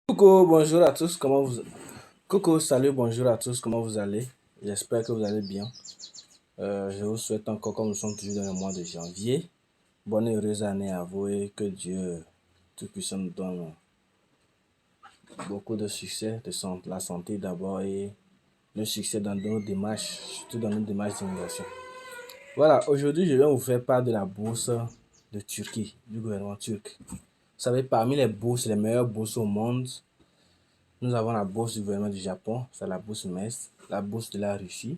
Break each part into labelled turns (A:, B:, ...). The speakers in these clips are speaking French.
A: Coucou, bonjour à tous, comment vous... Coucou, salut, bonjour à tous, comment vous allez? J'espère que vous allez bien. Je vous souhaite encore, comme nous sommes toujours dans le mois de janvier, bonne et heureuse année à vous et que Dieu Tout-Puissant nous donne beaucoup de succès, la santé d'abord et le succès dans nos démarches, surtout dans nos démarches d'immigration. Voilà, aujourd'hui je vais vous faire part de la bourse de Turquie, du gouvernement turc. Vous savez, parmi les bourses, les meilleures bourses au monde, nous avons la bourse du gouvernement du Japon, c'est la bourse MES, la bourse de la Russie,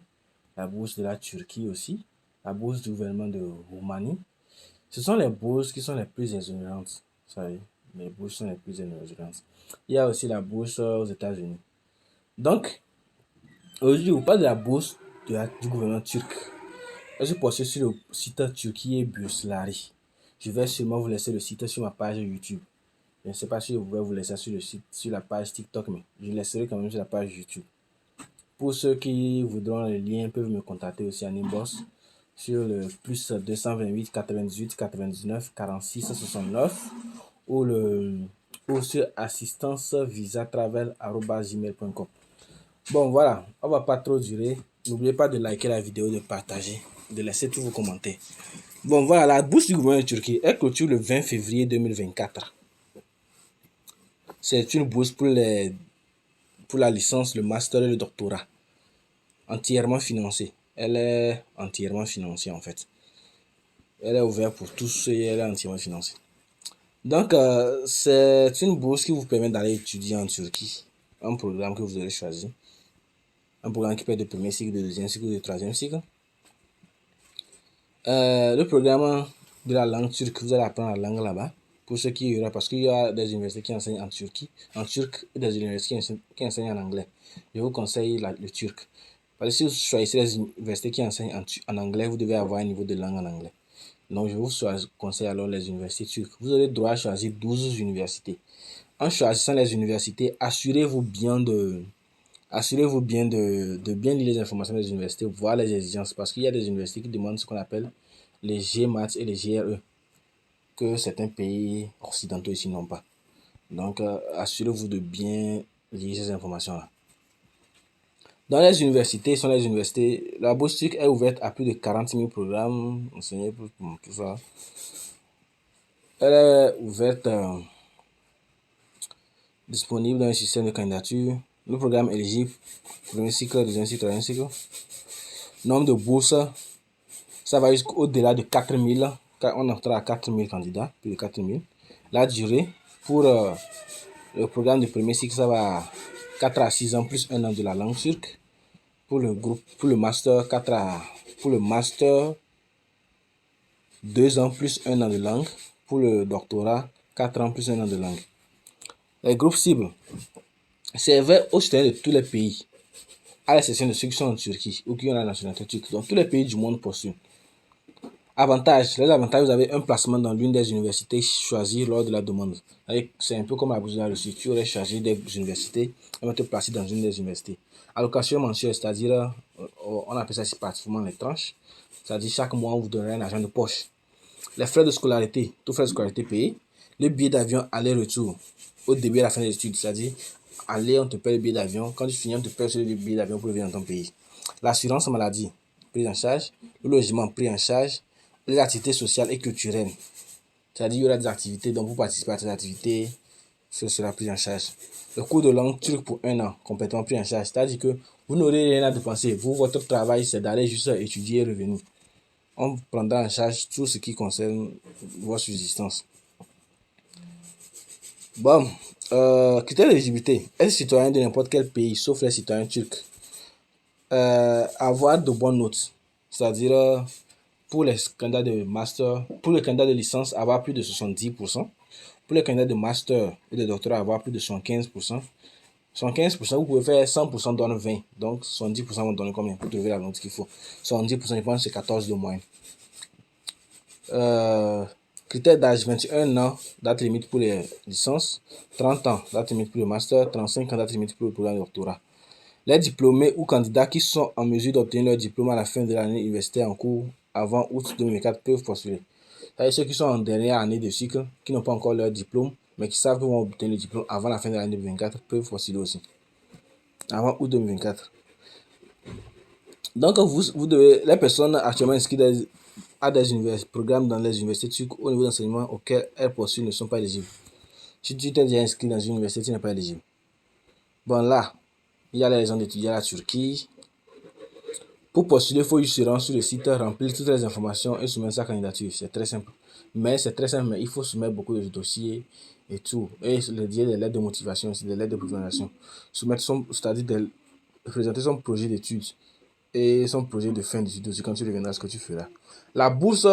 A: la bourse de la Turquie aussi, la bourse du gouvernement de Roumanie. Ce sont les bourses qui sont les plus exonérantes. Vous savez, les bourses sont les plus exonérantes. Il y a aussi la bourse aux États-Unis. Donc, aujourd'hui, je vous parle de la bourse du gouvernement turc. Je suis posté sur le site Turquie et Burslari. Je vais seulement vous laisser le site sur ma page YouTube. Je ne sais pas si je vais vous laisser sur le site, sur la page TikTok, mais je laisserai quand même sur la page YouTube. Pour ceux qui voudront le lien, peuvent me contacter aussi en inbox sur le plus 228 98 99 46 69 ou sur assistancevisatravel@gmail.com. Bon voilà, on va pas trop durer. N'oubliez pas de liker la vidéo, de partager, de laisser tous vos commentaires. Bon voilà, la bourse du gouvernement de Turquie est clôture le 20 février 2024. C'est une bourse pour la licence, le master et le doctorat. Entièrement financée. Elle est entièrement financée en fait. Elle est ouverte pour tous et elle est entièrement financée. Donc, c'est une bourse qui vous permet d'aller étudier en Turquie. Un programme que vous aurez choisi. Un programme qui peut être de premier cycle, de deuxième cycle, de troisième cycle. Le programme de la langue turque, vous allez apprendre la langue là-bas. Pour ceux qui y aura, parce qu'il y a des universités qui enseignent en Turquie, en turc, et des universités qui enseignent en anglais. Je vous conseille le turc. Parce que si vous choisissez les universités qui enseignent en anglais, vous devez avoir un niveau de langue en anglais. Donc, je vous conseille alors les universités turques. Vous aurez droit à choisir 12 universités. En choisissant les universités, assurez-vous bien de bien lire les informations des universités, voir les exigences. Parce qu'il y a des universités qui demandent ce qu'on appelle les GMAT et les GRE, que certains pays occidentaux ici n'ont pas. Donc, assurez-vous de bien lire ces informations-là. Dans les universités, la bourse turque est ouverte à plus de 40 000 programmes enseignés pour tout ça. Elle est ouverte, disponible dans le système de candidature. Le programme éligible, premier cycle, deuxième cycle, troisième cycle. Nombre de bourses, ça va jusqu'au-delà de 4 000. On entrera à 4 000 candidats, plus de 4 000. La durée, pour le programme de premier cycle, ça va 4 à 6 ans plus 1 an de la langue turque. Pour le master, 2 ans plus 1 an de langue. Pour le doctorat, 4 ans plus 1 an de langue. Les groupes cibles, c'est ouvert aux citoyens de tous les pays, à l'exception de ceux qui sont en Turquie ou qui ont la nationalité turque. Donc tous les pays du monde postulent. Les avantages, vous avez un placement dans l'une des universités choisies lors de la demande. C'est un peu comme la bourse de la Russie. Tu aurais choisi des universités, on va te placer dans une des universités. Allocation mensuelle, c'est-à-dire, on appelle ça pratiquement les tranches. C'est-à-dire chaque mois, on vous donnerait un argent de poche. Les frais de scolarité, tous frais de scolarité payés. Le billet d'avion aller-retour au début et à la fin des études, c'est-à-dire aller, on te paye le billet d'avion. Quand tu finis, on te paye le billet d'avion pour revenir dans ton pays. L'assurance maladie, prise en charge. Le logement, pris en charge. Les activités sociales et culturelles. C'est-à-dire, il y aura des activités, donc vous participez à ces activités, ce sera pris en charge. Le cours de langue turque pour 1 an, complètement pris en charge. C'est-à-dire que vous n'aurez rien à dépenser. Vous, votre travail, c'est d'aller juste étudier et revenir. On prendra en charge tout ce qui concerne votre subsistance. Bon, critères d'éligibilité. Être citoyen de n'importe quel pays, sauf les citoyens turcs. Avoir de bonnes notes. C'est-à-dire, pour les candidats de master, pour les candidats de licence, avoir plus de 70%. Pour les candidats de master et de doctorat, avoir plus de 75%. 75%, vous pouvez faire 100% donne 20. Donc, 70% vont donner combien pour trouver la note qu'il faut. 70%, je pense, c'est 14 de moyenne. Critère d'âge 21 ans, date limite pour les licences, 30 ans, date limite pour le master, 35 ans, date limite pour le programme de doctorat. Les diplômés ou candidats qui sont en mesure d'obtenir leur diplôme à la fin de l'année universitaire en cours avant août 2024 peuvent postuler. C'est-à-dire ceux qui sont en dernière année de cycle, qui n'ont pas encore leur diplôme, mais qui savent qu'ils vont obtenir le diplôme avant la fin de l'année 2024 peuvent postuler aussi. Avant août 2024. Donc, vous devez, les personnes actuellement inscrites à des programmes dans les universités turques au niveau d'enseignement auxquels elles postulent ne sont pas éligibles. Si tu t'es déjà inscrit dans une université, tu n'es pas éligible. Bon, là, il y a les raisons d'étudier à la Turquie. Pour postuler, il faut se rendre sur le site, remplir toutes les informations et soumettre sa candidature. C'est très simple. Mais il faut soumettre beaucoup de dossiers et tout. Et des lettres de motivation, des lettres de préparation. Soumettre c'est-à-dire présenter son projet d'études et son projet de fin d'études aussi quand tu reviendras ce que tu feras. La bourse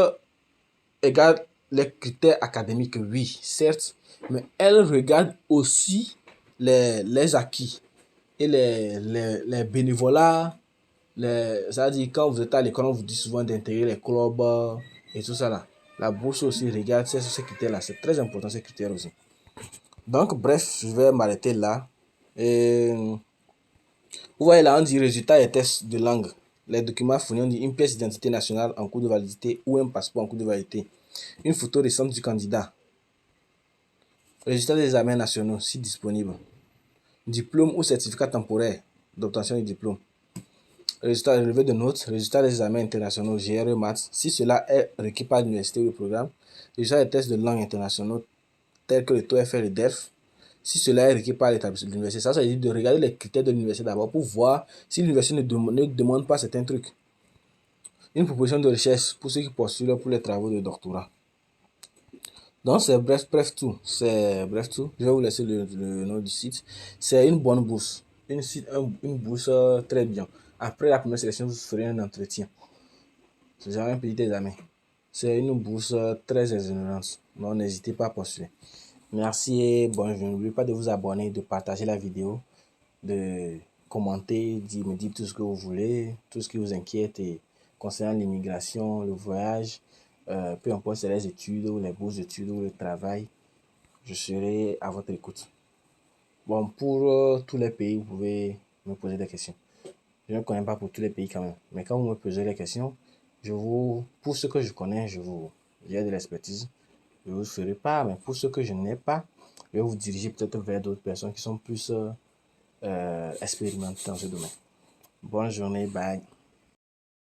A: regarde les critères académiques, oui, certes, mais elle regarde aussi les acquis et les bénévolats. C'est-à-dire, quand vous êtes à l'école, on vous dit souvent d'intégrer les clubs et tout ça là. La bourse aussi regarde ces critères-là. C'est très important, ces critères aussi. Donc, bref, je vais m'arrêter là. Et vous voyez là, on dit résultat des tests de langue. Les documents fournis, on dit une pièce d'identité nationale en cours de validité ou un passeport en cours de validité. Une photo récente du candidat. Résultat des examens nationaux, si disponible. Diplôme ou certificat temporaire d'obtention du diplôme. Résultat relevé de notes, résultat des examens internationaux GRE Maths, si cela est requis par l'université ou le programme. Résultat des tests de langue internationaux tels que le TOEFL et le DELF, si cela est requis par l'université. Ça veut dire de regarder les critères de l'université d'abord pour voir si l'université ne demande pas certains trucs. Une proposition de recherche pour ceux qui postulent pour les travaux de doctorat. Donc c'est bref tout. Je vais vous laisser le nom du site. C'est une bonne bourse. Une bourse très bien. Après la première sélection, vous ferez un entretien. C'est genre un petit examen. C'est une bourse très exonérante. Donc n'hésitez pas à postuler. Merci et bonjour. N'oubliez pas de vous abonner, de partager la vidéo, de commenter, me dire tout ce que vous voulez, tout ce qui vous inquiète et concernant l'immigration, le voyage, peu importe c'est les études ou les bourses d'études ou le travail, je serai à votre écoute. Bon, pour tous les pays, vous pouvez me poser des questions. Je ne connais pas pour tous les pays quand même, mais quand vous me posez les questions, pour ce que je connais, j'ai de l'expertise, je vous ferai pas, mais pour ce que je n'ai pas, je vais vous diriger peut-être vers d'autres personnes qui sont plus expérimentées dans ce domaine. Bonne journée, bye.